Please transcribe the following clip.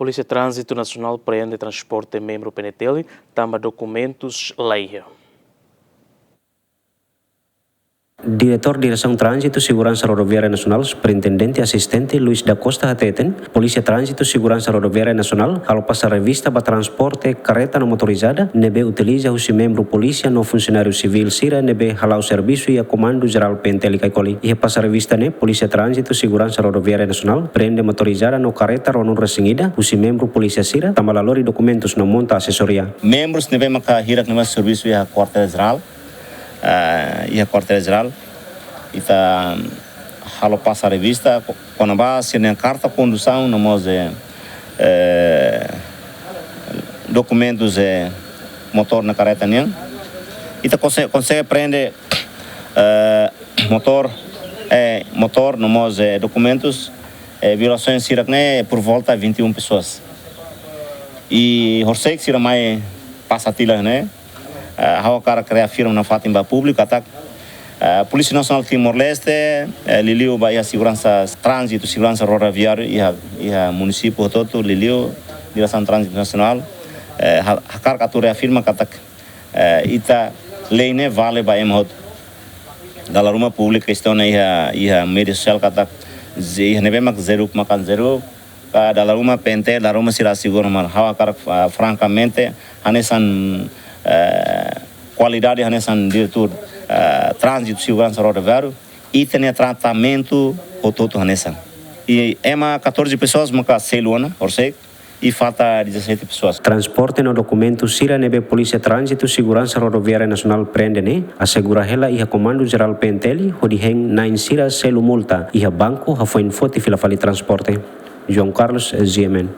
Polícia Trânsito Nacional prende transporte membro PNTL, também documentos lei. Diretor Direção Trânsito e Segurança Rodoviária Nacional, Superintendente Assistente Luiz da Costa Hateten, Polícia Trânsito e Segurança Rodoviária Nacional, ao passar revista para transporte carreta não motorizada, nebe utiliza os membro polícia no funcionário civil Sira, nebe halau serviço e a Comando Geral PNTL Caicoli. E passar revista ne, Polícia Trânsito e Segurança Rodoviária Nacional, prende motorizada no carreta ou não resingida, os membro polícia Sira, tamalalori documentos não monta assessoria. Membros nebe maka hirak nama serviço e a quartel-geral. E a quartel-geral está halo passa a revista quando vai ser na carta condução nós documentos motor na carreta nem e consegue prender motor nós documentos violações sirakne por volta 21 pessoas e horsei que sira mais passa tila né a cara que reafirma na fatimba pública tá Polícia Nacional de Timor-Leste liliu a segurança trânsito segurança rodoviária e a município todo liliu direção trânsito nacional a cara que reafirma que ita lei ne vale ba emhot dalam rumah pública estão na ia media social kata nebe mak zero makan zero dalam rumah PNT dalam rumah sira seguro mal hawa cara francamente hanesan qualidade hanesan diretor trânsito segurança rodoviário e tem tratamento o todo hanesan e 14 pessoas maka selona orsek e falta 17 pessoas. Transporte no documento Sira nebe Polícia Trânsito Segurança Rodoviária Nacional prende ne assegura ela e a Comando Geral PNTL hodi heng nain Sira selu multa e a banco ha foi forte fila fali transporte. João Carlos, GMN.